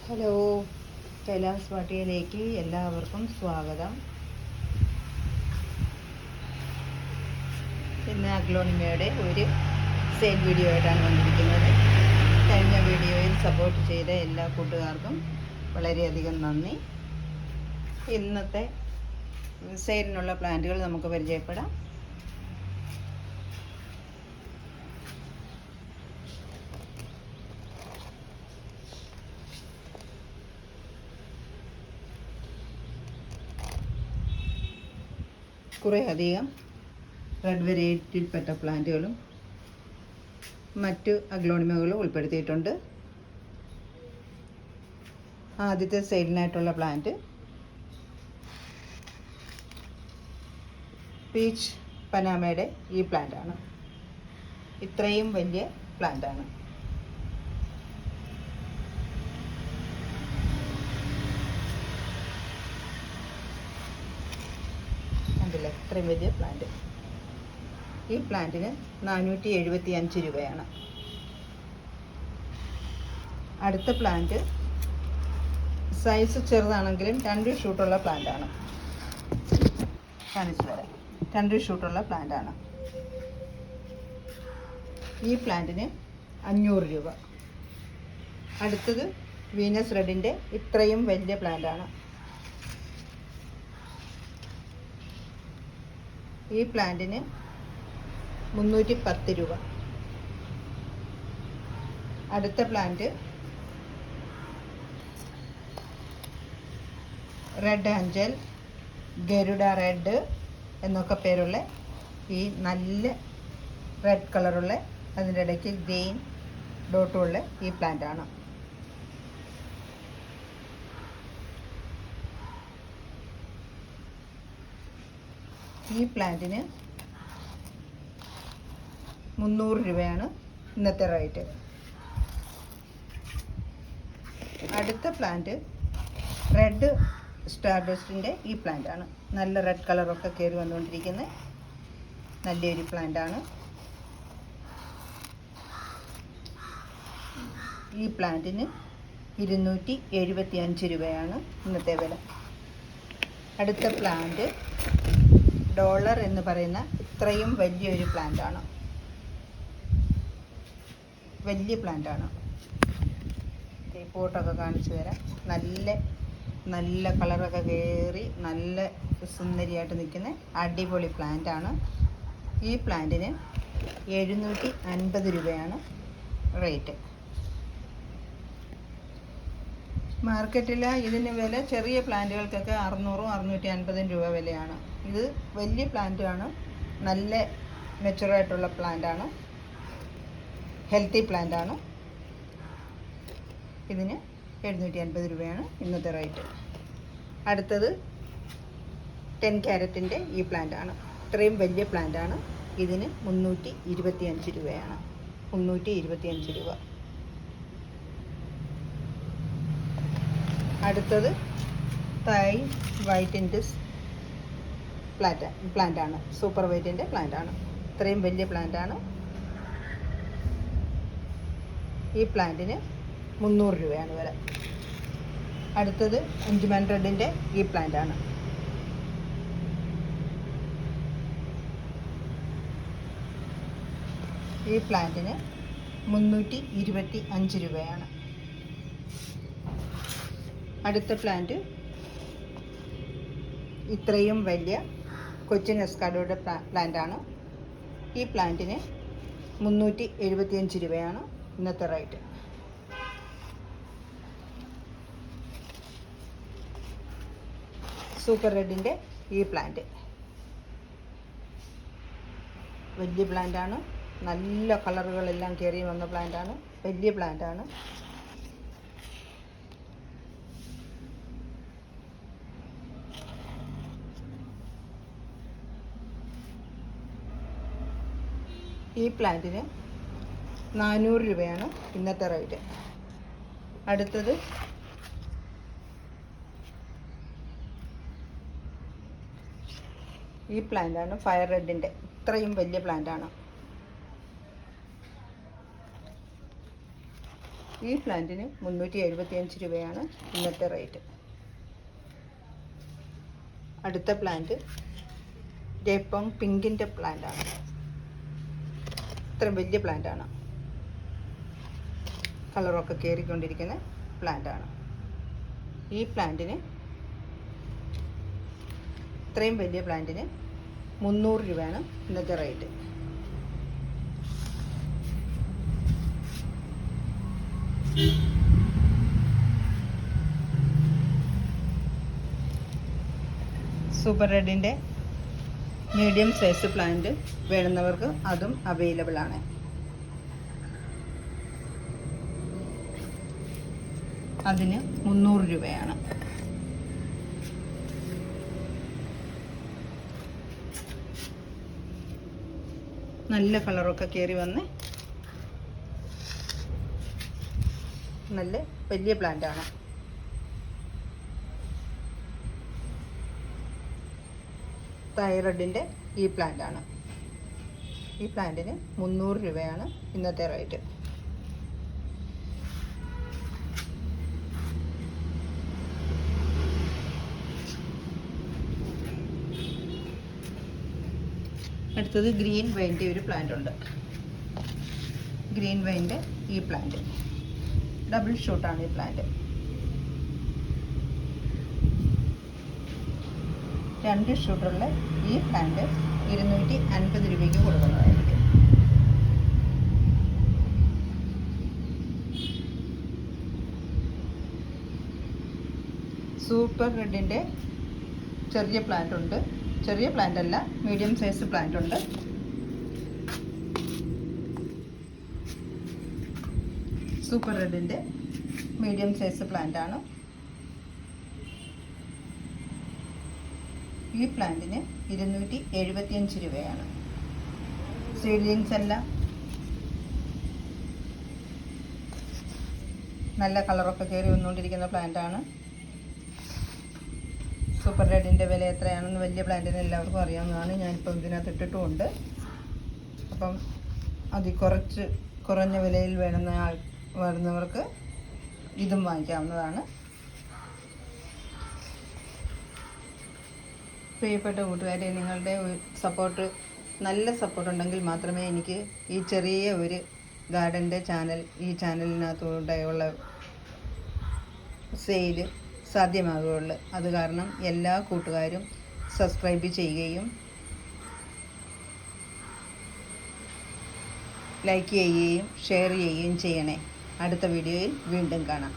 Hello, Kailas വാട്ടിയിലേക്ക് എല്ലാവർക്കും സ്വാഗതം. ഇന്ന് അഗ്ലോണിമയുടെ ഒരു സെയിൽ വീഡിയോ ആയിട്ടാണ് വന്നിരിക്കുന്നത്. കഴിഞ്ഞ വീഡിയോയിൽ സപ്പോർട്ട് ചെയ്ത എല്ലാ കൂട്ടുകാർക്കും വളരെയധികം നന്ദി. ഇന്നത്തെ സെയിലിനുള്ള പ്ലാന്റുകൾ നമുക്ക് പരിചയപ്പെടാം. കുറേ അധികം റെഡ് വെറൈറ്റിയിൽപ്പെട്ട പ്ലാന്റുകളും മറ്റു അഗ്ലോണിമകളും ഉൾപ്പെടുത്തിയിട്ടുണ്ട്. ആദ്യത്തെ സെയിലിനായിട്ടുള്ള പ്ലാന്റ് പീച്ച് പനാമയുടെ ഈ പ്ലാന്റാണ്. ഇത്രയും വലിയ പ്ലാന്റാണ്. കണ്ടില്ലേ, ഇത്രയും വലിയ പ്ലാന്റ്. ഈ പ്ലാന്റിന് 475 രൂപയാണ്. അടുത്ത പ്ലാന്റ് സൈസ് ചെറുതാണെങ്കിലും 2 ഷൂട്ടുള്ള പ്ലാന്റാണ്. കാണിച്ചു തരാം. 2 ഷൂട്ടുള്ള പ്ലാന്റാണ്. ഈ പ്ലാന്റിന് 500 രൂപ. അടുത്തത് വീനസ് റെഡിൻ്റെ ഇത്രയും വലിയ പ്ലാന്റാണ്. ഈ പ്ലാന്റിന് 310 രൂപ. അടുത്ത plant red Anchal, Garuda red എന്നൊക്കെ പേരുള്ള ഈ നല്ല റെഡ് കളറുള്ള അതിൻ്റെ ഇടയ്ക്ക് ഗ്രീൻ ഡോട്ടുള്ള ഈ പ്ലാന്റാണ്. ഈ പ്ലാന്റിന് 300 രൂപയാണ് ഇന്നത്തെ റേറ്റ്. അടുത്ത പ്ലാന്റ് റെഡ് സ്റ്റാർഡസ്റ്റിൻ്റെ ഈ പ്ലാന്റാണ്. നല്ല റെഡ് കളറൊക്കെ കയറി വന്നുകൊണ്ടിരിക്കുന്ന നല്ലൊരു പ്ലാന്റാണ്. ഈ പ്ലാന്റിന് 275 രൂപയാണ് ഇന്നത്തെ വില. അടുത്ത പ്ലാന്റ് ഡോളർ എന്ന് പറയുന്ന ഇത്രയും വലിയൊരു പ്ലാന്റാണ്. വലിയ പ്ലാന്റാണ്. ഈ പോട്ടൊക്കെ കാണിച്ചു തരാം. നല്ല കളറൊക്കെ കയറി നല്ല സുന്ദരിയായിട്ട് നിൽക്കുന്ന അടിപൊളി പ്ലാന്റാണ്. ഈ പ്ലാന്റിന് 750 രൂപയാണ് റേറ്റ്. മാർക്കറ്റിൽ ഇതിന് വില ചെറിയ പ്ലാന്റുകൾക്കൊക്കെ 600-650 രൂപ വിലയാണ്. ഇത് വലിയ പ്ലാന്റാണ്. നല്ല മെച്ചുറായിട്ടുള്ള പ്ലാന്റാണ്. ഹെൽത്തി പ്ലാന്റാണ്. ഇതിന് 750 രൂപയാണ് ഇന്നത്തെ റേറ്റ്. അടുത്തത് 10 ക്യാരറ്റിൻ്റെ ഈ പ്ലാന്റാണ്. ഇത്രയും വലിയ പ്ലാന്റാണ്. ഇതിന് 325 രൂപയാണ്. 325 രൂപ. അടുത്തത് തായ് വൈറ്റിൻ്റെ പ്ലാന്റാണ്. സൂപ്പർ വൈറ്റിൻ്റെ പ്ലാന്റാണ്. ഇത്രയും വലിയ പ്ലാന്റാണ്. ഈ പ്ലാന്റിന് 300 രൂപയാണ് വില. അടുത്തത് അഞ്ജുമാൻ റെഡിൻ്റെ ഈ പ്ലാന്റാണ്. ഈ പ്ലാന്റിന് 325 രൂപയാണ്. അടുത്ത പ്ലാന്റ് ഇത്രയും വലിയ കൊച്ചിൻ എസ്കാഡോയുടെ പ്ലാന്റാണ്. ഈ പ്ലാന്റിന് 375 രൂപയാണ് ഇന്നത്തെ റേറ്റ്. സൂപ്പർ റെഡിൻ്റെ ഈ പ്ലാന്റ് വലിയ പ്ലാന്റാണ്. നല്ല കളറുകളെല്ലാം കയറി വന്ന പ്ലാന്റാണ്. വലിയ പ്ലാന്റാണ്. ഈ പ്ലാന്റിന് 400 രൂപയാണ് ഇന്നത്തെ റേറ്റ്. അടുത്തത് ഈ പ്ലാന്റാണ് ഫയർ റെഡിൻ്റെ. ഇത്രയും വലിയ പ്ലാന്റാണ്. ഈ പ്ലാന്റിന് 375 രൂപയാണ് ഇന്നത്തെ റേറ്റ്. അടുത്ത പ്ലാന്റ് ജയ്പോങ് പിങ്കിൻ്റെ പ്ലാന്റാണ്. ഇത്ര വലിയ പ്ലാന്റാണ്, കളറൊക്കെ കയറിക്കൊണ്ടിരിക്കുന്ന പ്ലാന്റാണ്. ഈ പ്ലാന്റിന്, ഇത്രയും വലിയ പ്ലാന്റിന് 300 രൂപയാണ് ഇന്നത്തെ റേറ്റ്. സൂപ്പർ റെഡിൻ്റെ മീഡിയം സൈസ് പ്ലാന്റ് വേണമെന്നവർക്ക് അതും അവൈലബിൾ ആണ്. അതിന് 300 രൂപയാണ്. നല്ല കളറൊക്കെ കയറി വന്ന് നല്ല വലിയ പ്ലാന്റാണ്. തൈറോയിഡിൻ്റെ ഈ പ്ലാന്റാണ്. ഈ പ്ലാന്റിന് 300 രൂപയാണ് ഇന്നത്തെ റേറ്റ്. അടുത്തത് ഗ്രീൻ വൈൻ്റെ ഒരു പ്ലാന്റ് ഉണ്ട്. ഗ്രീൻ വൈൻ്റെ ഈ പ്ലാന്റ് ഡബിൾ ഷൂട്ടാണ്. ഈ പ്ലാന്റ് 2 ഷൂട്ടുള്ള ഈ പ്ലാന്റ് 250 രൂപയ്ക്ക് കൊടുക്കുന്നതായിരിക്കും. സൂപ്പർ റെഡിൻ്റെ ചെറിയ പ്ലാന്റ് ഉണ്ട്. ചെറിയ പ്ലാന്റ് അല്ല, മീഡിയം സൈസ് പ്ലാന്റ് ഉണ്ട്. സൂപ്പർ റെഡിൻ്റെ മീഡിയം സൈസ് പ്ലാന്റ് ആണ്. ഈ പ്ലാന്റിന് 275 രൂപയാണ്. സീഡ്ലിങ്സ് എല്ലാം നല്ല കളറൊക്കെ കയറി വന്നുകൊണ്ടിരിക്കുന്ന പ്ലാന്റാണ്. സൂപ്പർ റെഡിൻ്റെ വില എത്രയാണെന്ന് വലിയ പ്ലാന്റിന് എല്ലാവർക്കും അറിയാവുന്നതാണ്. ഞാനിപ്പോൾ ഇതിനകത്ത് ഇട്ടിട്ടുമുണ്ട്. അപ്പം അതിൽ കുറഞ്ഞ വിലയിൽ വരുന്നവർക്ക് ഇതും വാങ്ങിക്കാവുന്നതാണ്. പ്രിയപ്പെട്ട കൂട്ടുകാരെ, നിങ്ങളുടെ സപ്പോർട്ട്, നല്ല സപ്പോർട്ട് ഉണ്ടെങ്കിൽ മാത്രമേ എനിക്ക് ഈ ചെറിയ ഒരു ഗാർഡൻ്റെ ഈ ചാനലിനകത്തൂടെയുള്ള സെയില് സാധ്യമാകുകയുള്ളൂ. അത് കാരണം എല്ലാ കൂട്ടുകാരും സബ്സ്ക്രൈബ് ചെയ്യുകയും ലൈക്ക് ചെയ്യുകയും ഷെയർ ചെയ്യുകയും ചെയ്യണേ. അടുത്ത വീഡിയോയിൽ വീണ്ടും കാണാം.